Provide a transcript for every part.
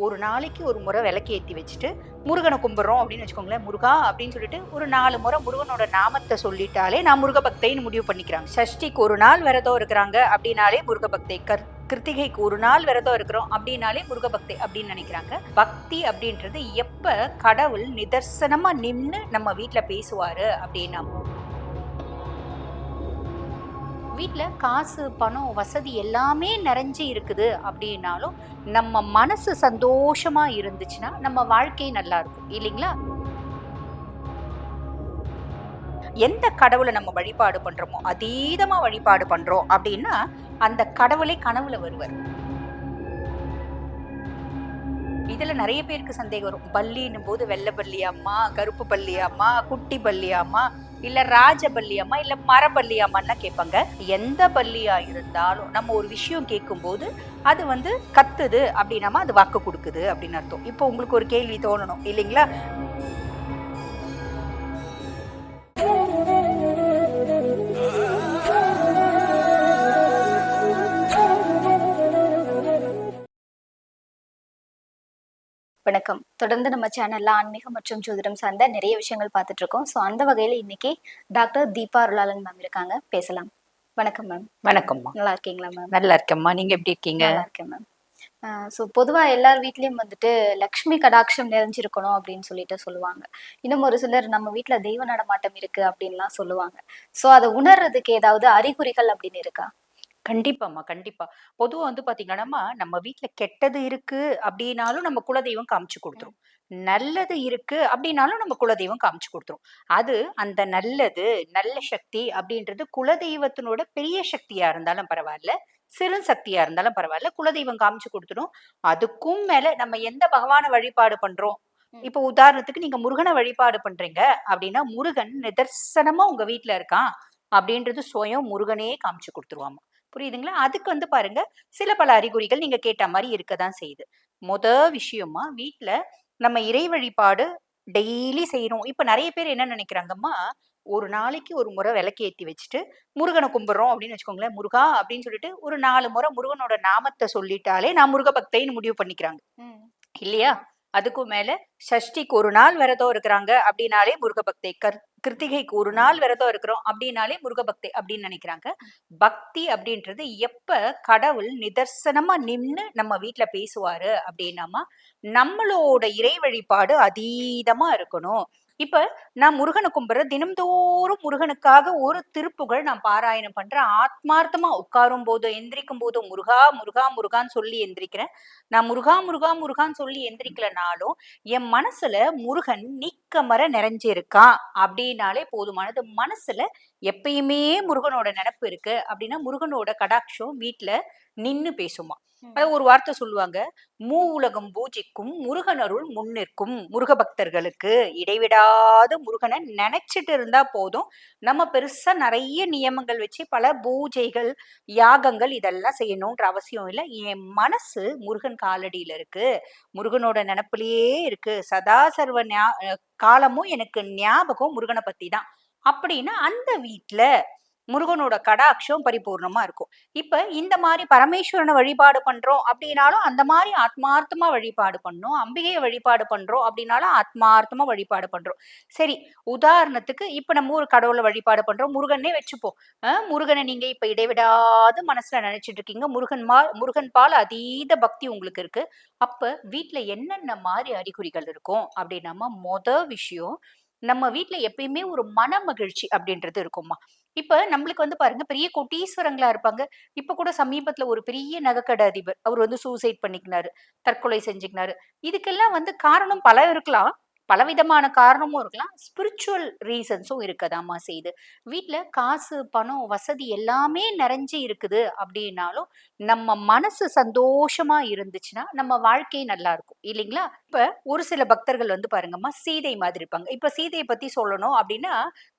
ஒரு நாளைக்கு ஒரு முறை விளக்கு ஏத்தி வச்சுட்டு, முருகன கும்பிடுறோம் அப்படின்னு வச்சுக்கோங்களேன். முருகா அப்படின்னு சொல்லிட்டு ஒரு 4 முறை முருகனோட நாமத்த சொல்லிட்டாலே, நான் முருக பக்தைன்னு முடிவு பண்ணிக்கிறாங்க. சஷ்டிக்கு ஒரு நாள் விரதம் இருக்கிறாங்க அப்படின்னாலே முருக பக்தை. கிருத்திகைக்கு ஒரு நாள் விரதம் இருக்கிறோம் அப்படின்னாலே முருக பக்தை அப்படின்னு நினைக்கிறாங்க. பக்தி அப்படின்றது எப்ப கடவுள் நிதர்சனமா நின்னு நம்ம வீட்ல பேசுவாரு அப்படின்னா, வீட்ல காசு, பணம், வசதி எல்லாமே நிறைஞ்சு இருக்குது அப்படின்னாலும், நம்ம மனசு சந்தோஷமா இருந்துச்சுன்னா, நம்ம வாழ்க்கை நல்லா இருக்கும். இல்லைங்களா? எந்த கடவுள நம்ம வழிபாடு பண்றோமோ, அதீதமா வழிபாடு பண்றோம் அப்படின்னா, அந்த கடவுளே கனவுல வருவார். இதுல நெறைய பேருக்கு சந்தேகம் வரும். பல்லின்னும் போது வெள்ள பல்லியாம்மா, கருப்பு பல்லியாம்மா, குட்டி பல்லியாம்மா, இல்ல ராஜ பல்லியாம்மா, இல்ல மர பல்லியாம்மான்லாம் கேட்பாங்க. எந்த பல்லியா இருந்தாலும் நம்ம ஒரு விஷயம் கேட்கும்போது, அது வந்து கத்துது அப்படின்னாமா அது வாக்கு குடுக்குது அப்படின்னு அர்த்தம். இப்போ உங்களுக்கு ஒரு கேள்வி தோணணும் இல்லைங்களா? வணக்கம். தொடர்ந்து நம்ம சேனல்ல ஆன்மீகம் மற்றும் ஜோதிடம் சார்ந்த நிறைய விஷயங்கள் பார்த்துட்டு இருக்கோம். ஸோ அந்த வகையில இன்னைக்கு டாக்டர் தீபா அருளாளன் மேம் இருக்காங்க. பேசலாம். வணக்கம் மேம். வணக்கம்மா. நல்லா இருக்கீங்களா மேம்? நல்லா இருக்கேம்மா. நீங்க எப்படி இருக்கீங்க? நல்லா இருக்கேன் மேம். ஸோ பொதுவா எல்லார் வீட்லயும் வந்துட்டு லக்ஷ்மி கடாட்சம் நிறைஞ்சிருக்கணும் அப்படின்னு சொல்லிட்டு சொல்லுவாங்க. இன்னும் ஒரு சிலர் நம்ம வீட்ல தெய்வ நடமாட்டம் இருக்கு அப்படின்லாம் சொல்லுவாங்க. ஸோ அதை உணர்றதுக்கு ஏதாவது அறிகுறிகள் அப்படின்னு இருக்கா? கண்டிப்பாம்மா, கண்டிப்பா. பொதுவா வந்து பாத்தீங்கன்னா, நம்ம வீட்ல கெட்டது இருக்கு அப்டின்னாலும் நம்ம குலதெய்வம் காமிச்சு குடுத்துரும். நல்லது இருக்கு அப்டின்னாலும் நம்ம குலதெய்வம் காமிச்சு குடுத்துரும். அது அந்த நல்லது, நல்ல சக்தி அப்டின்றது குலதெய்வத்தினோட பெரிய சக்தியா இருந்தாலும் பரவால்ல, சிறு சக்தியா இருந்தாலும் பரவால்ல, குலதெய்வம் காமிச்சு குடுத்துரும். அதுக்கும் மேல நம்ம எந்த பகவான வழிபாடு பண்றோம். இப்போ உதாரணத்துக்கு நீங்க முருகன வழிபாடு பண்றீங்க அப்டின்னா, முருகன் நிதர்சனமா உங்க வீட்ல இருக்கான் அப்டின்றது சுயம் முருகனே காமிச்சு குடுத்துருவாமா. புரியுதுங்களா? அதுக்கு வந்து பாருங்க, சில பல அறிகுறிகள் நீங்க கேட்ட மாரி இருக்க தான் செய்யுது. மொத விஷயமா வீட்ல நம்ம இறை வழிபாடு டெய்லி செய்றோம். இப்ப நெறைய பேர் என்ன நெனைக்கிறாங்கம்மா, ஒரு நாளைக்கு ஒரு முறை விளக்கு ஏத்தி வச்சுட்டு, முருகன கும்பிடுறோம் அப்படின்னு வச்சுக்கோங்களேன். முருகா அப்படின்னு சொல்லிட்டு ஒரு 4 முறை முருகனோட நாமத்த சொல்லிட்டாலே, நான் முருக பக்தைன்னு முடிவு பண்ணிக்கிறாங்க. இல்லையா? அதுக்கும் மேல சஷ்டிக்கு ஒரு நாள் விரதம் இருக்கிறாங்க அப்படின்னாலே முருக பக்தை. கிருத்திகைக்கு ஒரு நாள் விரதம் இருக்கிறோம் அப்படின்னாலே முருக பக்தை அப்படின்னு நினைக்கிறாங்க. பக்தி அப்படின்றது எப்ப கடவுள் நிதர்சனமா நின்னு நம்ம வீட்ல பேசுவாரு அப்படின்னாமா, நம்மளோட இறை வழிபாடு அதீதமா இருக்கணும். இப்ப நான் முருகன கும்பிடுறேன். தினம்தோறும் முருகனுக்காக ஒரு திருப்புகழ் நான் பாராயணம் பண்றேன். ஆத்மார்த்தமா உட்காரும் போதும், எந்திரிக்கும் போதும் முருகா, முருகா, முருகான்னு சொல்லி எந்திரிக்கிறேன். நான் முருகா, முருகா, முருகான்னு சொல்லி எந்திரிக்கலனாலும், என் மனசுல முருகன் நீக்கமற நிறைஞ்சிருக்கான் அப்படின்னாலே போதுமானது. மனசுல எப்பயுமே முருகனோட நெனப்பு இருக்கு அப்படின்னா, முருகனோட கடாட்சம் வீட்ல நின்னு பேசுமாம். அது ஒரு வார்த்தை சொல்லுவாங்க. "மூவுலகம் பூஜிக்கும் முருகன் அருள் முன்னிற்கும்." முருக பக்தர்களுக்கு இடைவிடாது முருகன நெனச்சிட்டு இருந்தா போதும். நம்ம பெருசா நெறைய நியமங்கள் வச்சு பல பூஜைகள், யாகங்கள் இதெல்லாம் செய்யணுன்ற அவசியம் இல்ல. என் மனசு முருகன் காலடியில இருக்கு. முருகனோட நெனப்பிலேயே இருக்கு. சதா சர்வ காலமும் எனக்கு ஞாபகம் முருகன பத்தி தான். அப்படின்னா அந்த வீட்ல முருகனோட கடாட்சம் பரிபூர்ணமா இருக்கும். இப்ப இந்த மாரி பரமேஸ்வரன வழிபாடு பண்றோம் அப்படின்னாலும், அந்த மாரி ஆத்மார்த்தமா வழிபாடு பண்ணணும். அம்பிகைய வழிபாடு பண்றோம் அப்படின்னாலும், ஆத்மார்த்தமா வழிபாடு பண்றோம். சரி, உதாரணத்துக்கு இப்ப நம்ம ஒரு கடவுள வழிபாடு பண்றோம். முருகன்னே வச்சுப்போம். முருகன நீங்க இப்ப இடைவிடாது மனசுல நெனச்சுட்டு இருக்கீங்க. முருகன் பால் அதீத பக்தி உங்களுக்கு இருக்கு. அப்ப வீட்ல என்னென்ன மாரி அறிகுறிகள் இருக்கும் அப்படின்னாமா, விஷயம் நம்ம வீட்ல எப்பயுமே ஒரு மனமகிழ்ச்சி அப்படின்றது இருக்கும்மா. இப்ப நம்மளுக்கு வந்து பாருங்க, பெரிய கோடீஸ்வரங்களா இருப்பாங்க. இப்ப கூட சமீபத்துல ஒரு பெரிய நகைக்கடை அதிபர். அவரு வந்து சூசைட் பண்ணிக்கினாரு. தற்கொலை செஞ்சுக்கினாரு. இதுக்கெல்லாம் வந்து காரணம் பல இருக்கலாம். பலவிதமான காரணமும் இருக்கலாம். ஸ்பிரிச்சுவல் ரீசன்ஸும் இருக்கதாம்மா செய்யுது. வீட்ல காசு, பணம், வசதி எல்லாமே நிறைஞ்சு இருக்குது அப்படின்னாலும், நம்ம மனசு சந்தோஷமா இருந்துச்சுன்னா, நம்ம வாழ்க்கை நல்லா இருக்கும். இல்லைங்களா? இப்ப ஒரு சில பக்தர்கள் வந்து பாருங்கம்மா, சீதை மாதிரி இருப்பாங்க. இப்ப சீதைய பத்தி சொல்லணும் அப்படின்னா,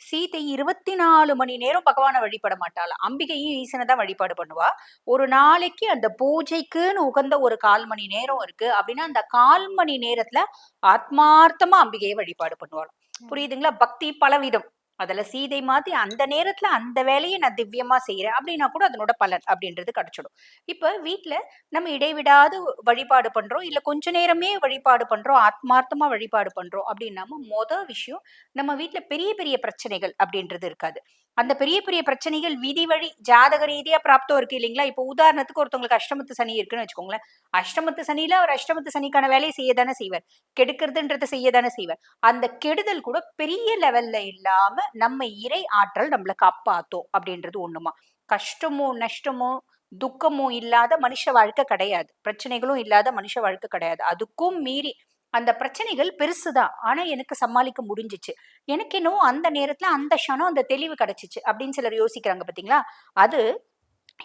சீதை 24 மணி நேரம் பகவான வழிபட மாட்டாளாம். அம்பிகையும் ஈசன தான் வழிபாடு பண்ணுவா. ஒரு நாளைக்கு அந்த பூஜைக்குன்னு உகந்த ஒரு 1/4 மணி நேரம் இருக்கு அப்படின்னா, அந்த 1/4 மணி நேரத்துல ஆத்மார்த்தமா அம்பிகைய வழிபாடு பண்ணுவாளாம். புரியுதுங்களா? பக்தி பலவிதம். அதுல சீதை மாதிரி அந்த நேரத்துல அந்த வேலையை நான் திவ்யமா செய்யறேன் அப்படின்னா கூட அதனோட பலன் அப்படின்றது கிடைச்சிடும். இப்ப வீட்ல நம்ம இடைவிடாது வழிபாடு பண்றோம், இல்ல கொஞ்ச நேரமே வழிபாடு பண்றோம், ஆத்மார்த்தமா வழிபாடு பண்றோம் அப்படின்னாம விஷயம் நம்ம வீட்ல பெரிய பெரிய பிரச்சனைகள் அப்படின்றது இருக்காது. அந்த பெரிய பெரிய பிரச்சனைகள் விதி வழி ஜாதக ரீதியா பிராப்தம் இருக்கு இல்லைங்களா? இப்போ உதாரணத்துக்கு ஒருத்தவங்களுக்கு அஷ்டமத்து சனி இருக்குன்னு வச்சுக்கோங்களேன். அஷ்டமத்து சனியில அவர் அஷ்டமத்து சனிக்கான வேலையை செய்ய தானே செய்வார். கெடுக்கிறதுன்றத செய்ய தானே செய்வார். அந்த கெடுதல் கூட பெரிய லெவல்ல இல்லாம நம்ம இறை ஆற்றல் நம்மள காப்பாத்தும் அப்படின்றது ஒண்ணுமா. கஷ்டமோ நஷ்டமோ துக்கமோ இல்லாத மனுஷ வாழ்க்கை கிடையாது. பிரச்சனைகளும் இல்லாத மனுஷ வாழ்க்கை கிடையாது. அதுக்கும் மீறி அந்த பிரச்சனைகள் பெருசுதான். ஆனா எனக்கு சமாளிக்க முடிஞ்சுச்சு. எனக்கு என்னவோ அந்த நேரத்துல அந்த க்ஷணம் அந்த தெளிவு கிடைச்சுச்சு அப்படின்னு சிலர் யோசிக்கிறாங்க பாத்தீங்களா? அது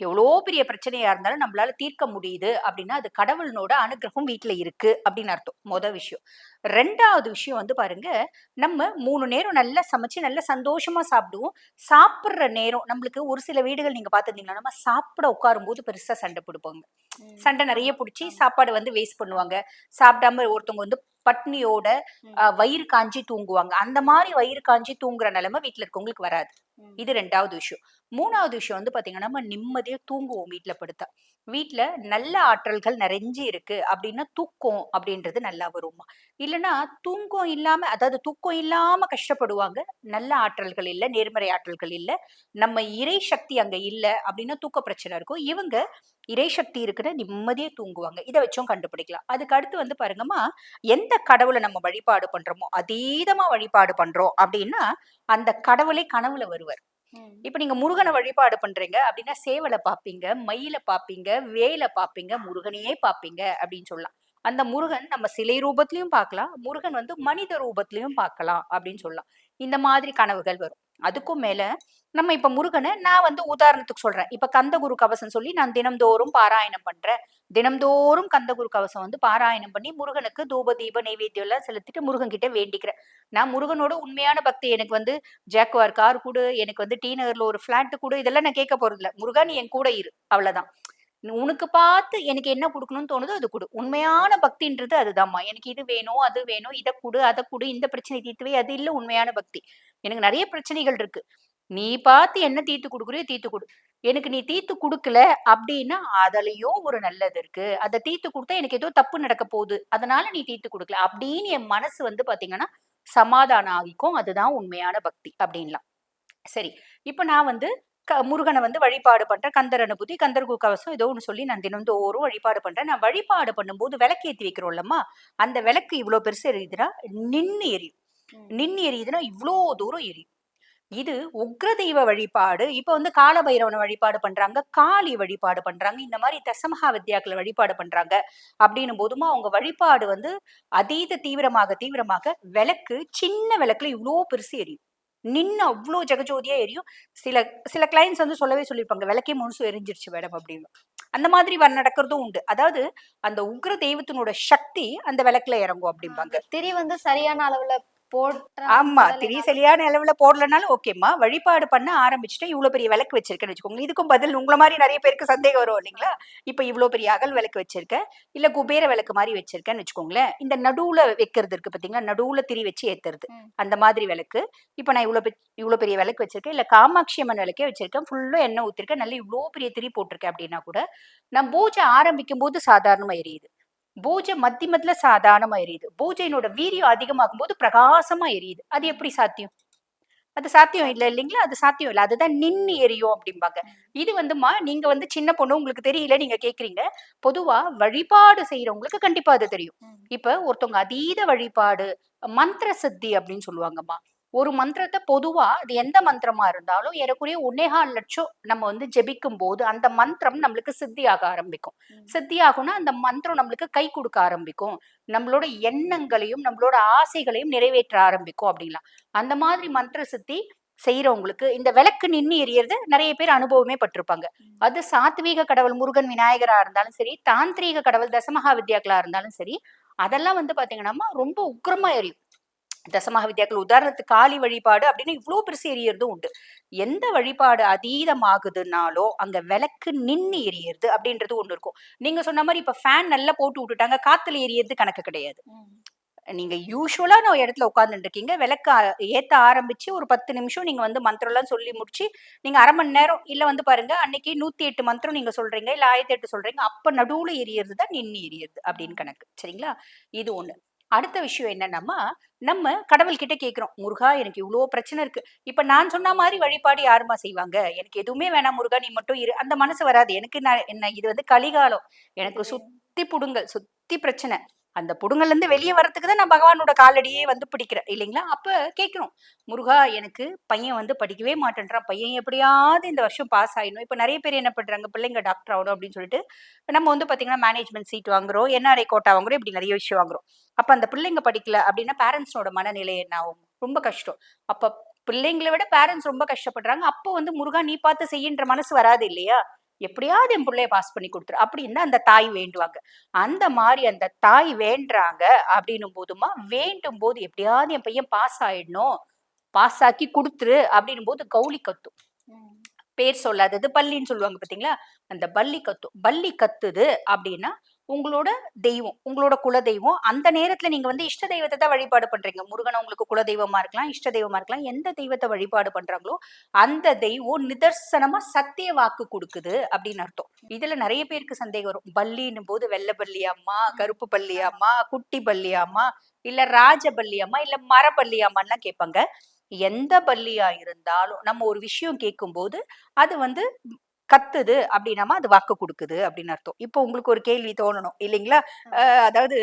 எவ்வளோ பெரிய பிரச்சனையா இருந்தாலும் நம்மளால தீர்க்க முடியுது அப்படின்னா அது கடவுளினோட அனுகிரகம் வீட்டுல இருக்கு அப்படின்னு அர்த்தம். விஷயம். 2வது விஷயம் வந்து பாருங்க, நம்ம 3 நேரம் நல்லா சமைச்சு நல்லா சந்தோஷமா சாப்பிடுவோம். சாப்பிடுற நேரம் நம்மளுக்கு ஒரு சில வீடுகள் நீங்க பார்த்திருந்தீங்களா, நம்ம சாப்பிட உட்காரும்போது பெருசா சண்டை பிடிப்பாங்க. சண்டை நிறைய ஆமா பிடிச்சி ஆமா. சாப்பாடு வந்து வேஸ்ட் பண்ணுவாங்க. சாப்பிடாம ஒருத்தவங்க வந்து பட்னியோட வயிறு காஞ்சி தூங்குவாங்க. அந்த மாதிரி வயிறு காஞ்சி தூங்குற நிலைமை வீட்டுல இருக்கவங்களுக்கு வராது. இது 2வது விஷயம். 3வது விஷயம் வந்து பாத்தீங்கன்னா, நம்ம நிம்மதியா தூங்குவோம் வீட்ல படுத்தா. வீட்ல நல்ல ஆற்றல்கள் நிறைஞ்சு இருக்கு அப்படின்னா தூக்கம் அப்படின்றது நல்லா வருமா. இல்லைன்னா தூக்கம் இல்லாம, அதாவது தூக்கம் இல்லாம கஷ்டப்படுவாங்க. நல்ல ஆற்றல்கள் இல்ல, நேர்மறை ஆற்றல்கள் இல்ல, நம்ம இறை சக்தி அங்க இல்ல அப்படின்னா தூக்க பிரச்சனை இருக்கும். இவங்க இறை சக்தி இருக்கிற நிம்மதியா தூங்குவாங்க. இத வச்சும் கண்டுபிடிக்கலாம். அதுக்கு அடுத்து வந்து பாருங்கம்மா, எந்த கடவுளை நம்ம வழிபாடு பண்றோமோ அதீதமா வழிபாடு பண்றோம் அப்படின்னா அந்த கடவுளே கனவுல வருவார். இப்ப நீங்க முருகனை வழிபாடு பண்றீங்க அப்படின்னா சேவலை பார்ப்பீங்க, மயில பார்ப்பீங்க, வேலை பார்ப்பீங்க, முருகனையே பார்ப்பீங்க அப்படின்னு சொல்லலாம். அந்த முருகன் நம்ம சிலை ரூபத்திலயும் பார்க்கலாம், முருகன் வந்து மனித ரூபத்திலயும் பார்க்கலாம் அப்படின்னு சொல்லலாம். இந்த மாதிரி கனவுகள் வரும். அதுக்கும் மேல நம்ம இப்ப முருகனை நான் வந்து உதாரணத்துக்கு சொல்றேன். இப்ப கந்தகுரு கவசம் சொல்லி நான் தினம்தோறும் பாராயணம் பண்றேன். தினம்தோறும் கந்தகுரு கவசம் வந்து பாராயணம் பண்ணி முருகனுக்கு தூப தீப நைவேத்தியம் எல்லாம் செலுத்திட்டு முருகன் கிட்ட வேண்டிக்கிறேன். நான் முருகனோட உண்மையான பக்தி. எனக்கு வந்து ஜாக்குவார் கார் குடு, எனக்கு வந்து டி நகர்ல ஒரு ஃபிளாட் குடு, இதெல்லாம் நான் கேட்க போறதில்ல. முருகா நீ என் கூட இரு. அவ்வளவுதான். உனக்கு பார்த்து எனக்கு என்ன குடுக்கணும்னு தோணுதோ அது குடு. உண்மையான பக்தின்றது அதுதாம்மா. எனக்கு இது வேணும், அது வேணும், இத குடு, அத குடு, இந்த பிரச்சனை தீர்த்து வை, அது இல்ல உண்மையான பக்தி. எனக்கு நெறைய பிரச்சனைகள் இருக்கு. நீ பார்த்து என்ன தீர்த்து குடுக்குறியோ தீர்த்து குடு. எனக்கு நீ தீர்த்து குடுக்கல அப்டின்னா, அதுலயும் ஒரு நல்லது இருக்கு. அத தீர்த்து குடுத்தா எனக்கு ஏதோ தப்பு நடக்க போகுது. அதனால நீ தீர்த்து குடுக்கல. அப்டின்னு என் மனசு வந்து பார்த்தீங்கன்னா, சமாதானம் ஆகிக்கும். அதுதான் உண்மையான பக்தி அப்டின்லாம். சரி. இப்ப நான் வந்து முருகன வந்து வழிபாடு பண்றேன். கந்தர் அனுபூதி, கந்தர் கவசம் ஏதோ ஒண்ணு சொல்லி நான் தினந்தோறும் வழிபாடு பண்றேன். நான் வழிபாடு பண்ணும்போது விளக்கேத்தி வைக்கிறோம்லம்மா, அந்த விளக்கு இவ்ளோ பெருசு எரியுதுன்னா, நின்னு எரியும். நின்னு எரியுதுன்னா, இவ்ளோ தூரம் எரியும். இது உக்ர தெய்வ வழிபாடு. இப்ப வந்து கால பைரவன வழிபாடு பண்றாங்க, காளி வழிபாடு பண்றாங்க. இந்த மாரி தசமகா வித்யாக்கள வழிபாடு பண்றாங்க. அப்டின்னும் போதுமா, அவங்க வழிபாடு வந்து அதீத தீவிரமாக தீவிரமாக விளக்கு சின்ன விளக்குல இவ்ளோ பெருசு எரியும். நின்னு அவ்ளோ ஜெகஜோதியா எரியும். சில சில கிளையண்ட்ஸ் வந்து சொல்லவே சொல்லியிருப்பாங்க, "விளக்கே முழுசும் எரிஞ்சிருச்சு மேடம்" அப்படின்னு. அந்த மாதிரி நடக்கிறதும் உண்டு. அதாவது அந்த உக்ர தெய்வத்தினோட சக்தி அந்த விளக்குல இறங்கும் அப்படிம்பாங்க. அந்த திரி வந்து சரியான அளவுல ஆமா. திரி போடலைனாலும். சரியான அளவுல போடலனாலும் ஓகேம்மா. வழிபாடு பண்ண ஆரம்பிச்சுட்டா, இவ்ளோ பெரிய விளக்கு வச்சிருக்கேன்னு வச்சுக்கோங்களேன். இதுக்கும் பதில் உங்கள மாரி நெறைய பேருக்கு சந்தேகம் வரும் இல்லைங்களா? இப்ப இவ்ளோ பெரிய அகல் விளக்கு வச்சிருக்கேன். இல்ல குபேர விளக்கு மாரி வச்சிருக்கேன்னு வச்சுக்கோங்களேன். இந்த நடுவுல வைக்கிறது இருக்கு பார்த்தீங்களா? நடுவுல திரி வச்சு ஏத்துறது. ம். அந்த மாதிரி விளக்கு. இப்ப நான் இவ்ளோ பெரிய விளக்கு வச்சிருக்கேன். இல்ல காமாட்சி அம்மன் விளக்கே வச்சிருக்கேன். ஃபுல்லா எண்ணெய் ஊத்திருக்கேன். நல்லா இவ்ளோ பெரிய திரி போட்டிருக்கேன் அப்டின்னா கூட, நான் பூஜை ஆரம்பிக்கும்போது சாதாரணமா எரியுது. பூஜை மத்தியமத்தில சாதாரணமா எரியுது. பூஜையினோட வீரியம் அதிகமாகும்போது பிரகாசமா எரியுது. அது எப்படி சாத்தியம்? அது சாத்தியம் இல்ல இல்லைங்களா? அது சாத்தியம் இல்ல. அதுதான் நின்னு எரியும் அப்டிம்பாங்க. இது வந்துமா நீங்க வந்து சின்ன பொண்ணு உங்களுக்கு தெரியல நீங்க கேட்கிறீங்க. பொதுவா வழிபாடு செய்றவங்களுக்கு கண்டிப்பா அது தெரியும். ம். இப்ப ஒருத்தவங்க அதீத வழிபாடு, மந்திர சித்தி அப்டின்னு சொல்லுவாங்கம்மா. ஒரு மந்திரத்த பொதுவா அது எந்த மந்திரமா இருந்தாலும் ஏறக்குறைய 1,4,00,000 நம்ம வந்து ஜெபிக்கும்போது, அந்த மந்திரம் நம்மளுக்கு சித்தியாக ஆரம்பிக்கும். ம். சித்தியாகும்னா, அந்த மந்திரம் நம்மளுக்கு கை குடுக்க ஆரம்பிக்கும். நம்மளோட எண்ணங்களையும், நம்மளோட ஆசைகளையும் நிறைவேற்ற ஆரம்பிக்கும் அப்டின்லாம். அந்த மாதிரி மந்திர சித்தி செய்றவங்களுக்கு, இந்த விளக்கு நின்னு எரியறது நெறைய பேர் அனுபவமே பட்டுருப்பாங்க. ம். அது சாத்வீக கடவுள் முருகன், விநாயகரா இருந்தாலும் சரி, தாந்திரீக கடவுள் தசமகா வித்யாக்களா இருந்தாலும் சரி, அதெல்லாம் வந்து பார்த்தீங்கன்னாம்மா, ரொம்ப உக்கிரமா எரியும். தசமகா வித்யாக்கள் உதாரணத்துக்கு காளி வழிபாடு அப்படின்னு இவ்ளோ பெருசு எரியறதும் உண்டு. எந்த வழிபாடு அதீதமாகுதுன்னாலோ, அங்க விளக்கு நின்னு எரியறது அப்படின்றது ஒண்ணு இருக்கும். நீங்க சொன்ன மாரி இப்ப ஃபேன் நல்லா போட்டு விட்டுட்டாங்க, காத்துல எரியறது கணக்கு கிடையாது. ம். நீங்க யூசுவலான ஒரு இடத்துல உட்கார்ந்துட்டு இருக்கீங்க. விளக்க ஏத்த ஆரம்பிச்சு ஒரு 10 நிமிஷம் நீங்க வந்து மந்திரம்லாம் சொல்லி முடிச்சு, நீங்க 1/2 மணி நேரம் இல்ல வந்து பாருங்க, அன்னைக்கு 108 மந்திரம் நீங்க சொல்றீங்க, இல்ல 1008 சொல்றீங்க. அப்ப நடுவுல எரியறது தான் நின்னு எரியுது அப்படின்னு கணக்கு. சரிங்களா? இது ஒண்ணு. அடுத்த விஷயம் என்னன்னாம்மா, நம்ம கடவுள்கிட்ட கேட்கிறோம். "முருகா எனக்கு இவ்ளோ பிரச்சனை இருக்கு." இப்ப நான் சொன்ன மாரி வழிபாடு யாரும்மா செய்வாங்க? "எனக்கு எதுவுமே வேணாம் முருகா, நீ மட்டும் இரு." அந்த மனசு வராது. எனக்கு நான் என்ன இது வந்து கலிகாலம். எனக்கு இது சுத்தி புடுங்கல், சுத்தி பிரச்சனை. அந்த புடுங்கல்லேருந்து வெளிய வரதுக்கு தான் நான் பகவானோட காலடியே வந்து பிடிக்கிறேன் இல்லைங்களா? அப்ப கேட்கிறோம். முருகா எனக்கு பையன் வந்து படிக்கவே மாட்டேன்றான். பையன் எப்படியாவது இந்த வருஷம் பாஸ் ஆயிடணும். இப்ப நெறைய பேர் என்ன பண்றாங்க, பிள்ளைங்க டாக்டர் ஆகணும் அப்படின்னு சொல்லிட்டு, நம்ம வந்து பார்த்தீங்கன்னா, மேனேஜ்மென்ட் சீட் வாங்குறோம், என்ஆர்ஐ கோட்டா வாங்குறோம், இப்படி நெறைய விஷயம் வாங்குறோம். அப்ப அந்த பிள்ளைங்க படிக்கல அப்படின்னா, பேரண்ட்ஸோட மனநிலை என்ன ஆகும்? ரொம்ப கஷ்டம். அப்ப பிள்ளைங்கள விட பேரண்ட்ஸ் ரொம்ப கஷ்டப்படுறாங்க. அப்போ வந்து முருகா நீ பார்த்து செய்யின்ற மனசு வராது இல்லையா? எப்படியாவது என் புள்ளைய பாஸ் பண்ணி குடுத்துரு அப்படின்னு தான் அந்த தாய் வேண்டுவாங்க. அந்த மாரி அந்த தாய் வேண்டுறாங்க அப்படின்னும் போதுமா, வேண்டும் போது எப்படியாவது என் பையன் பாஸ் ஆயிடணும். பாஸ் ஆக்கி குடுத்துரு அப்படின்னும் போது கவுளி கத்தும். ம். பேர் சொல்லாதது பல்லின்னு சொல்லுவாங்க பார்த்தீங்களா? அந்த பல்லி கத்தும். பல்லி கத்துது அப்டின்னா, உங்களோட தெய்வம், உங்களோட குலதெய்வம். அந்த நேரத்துல நீங்க வந்து இஷ்ட தெய்வத்த தான் வழிபாடு பண்றீங்க. முருகன உங்களுக்கு குலதெய்வமா இருக்கலாம், இஷ்ட தெய்வமா இருக்கலாம். எந்த தெய்வத்த வழிபாடு பண்றாங்களோ, அந்த தெய்வம் நிதர்சனமா சத்திய வாக்கு குடுக்குது அப்டின்னு அர்த்தம். இதுல நெறைய பேருக்கு சந்தேகம் வரும். பல்லின்னும் போது வெள்ள பல்லியாம்மா, ம். கருப்பு ஆமா. பல்லியாம்மா, குட்டி பல்லியாம்மா, இல்ல ராஜ பல்லியாம்மா, இல்ல மர பல்லியாம்மான்லாம் கேட்பாங்க. எந்த பல்லியா இருந்தாலும், நம்ம ஒரு விஷயம் கேட்கும்போது, அது வந்து கத்துது அப்டின்னாமா, அது வாக்கு குடுக்குது அப்டின்னு அர்த்தம். இப்போ உங்களுக்கு ஒரு கேள்வி தோணணும் இல்லைங்களா? ஆமா. அதாவது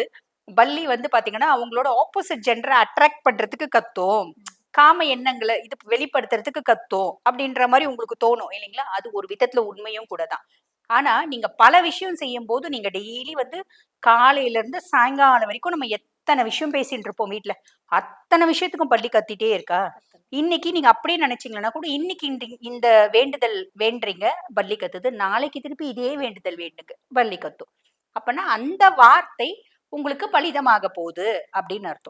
பல்லி வந்து பாத்தீங்கன்னா, அவங்களோட ஆப்போசிட் ஜெண்டர அட்ராக்ட் பண்றதுக்கு கத்தும். ம். காம எண்ணங்கள இது வெளிப்படுத்துறதுக்கு கத்தும். அப்டின்ற மாரி உங்களுக்கு தோணும் இல்லைங்களா? அது ஒரு விதத்துல உண்மையும் கூட தான். ஆனா, நீங்க பல விஷயம் செய்யும்போது, நீங்க டெய்லி வந்து காலையில இருந்து சாயங்காலம் வரைக்கும் நம்ம எத்தன விஷயம் பேசிட்டு இருப்போம் வீட்ல. அத்தன விஷயத்துக்கும் பல்லி கத்திட்டே இருக்கா? கத்துது. இன்னைக்கு நீங்க அப்படியே நினைச்சீங்கன்னா கூட, இன்னைக்கு இந்த வேண்டுதல் வேண்டுறீங்க, பல்லி கத்துது. நாளைக்கு திருப்பி இதே வேண்டுதல் வேண்டுங்க, பல்லி கத்தும். அப்பன்னா அந்த வார்த்தை உங்களுக்கு பலிதமாக போகுது அப்படின்னு அர்த்தம்.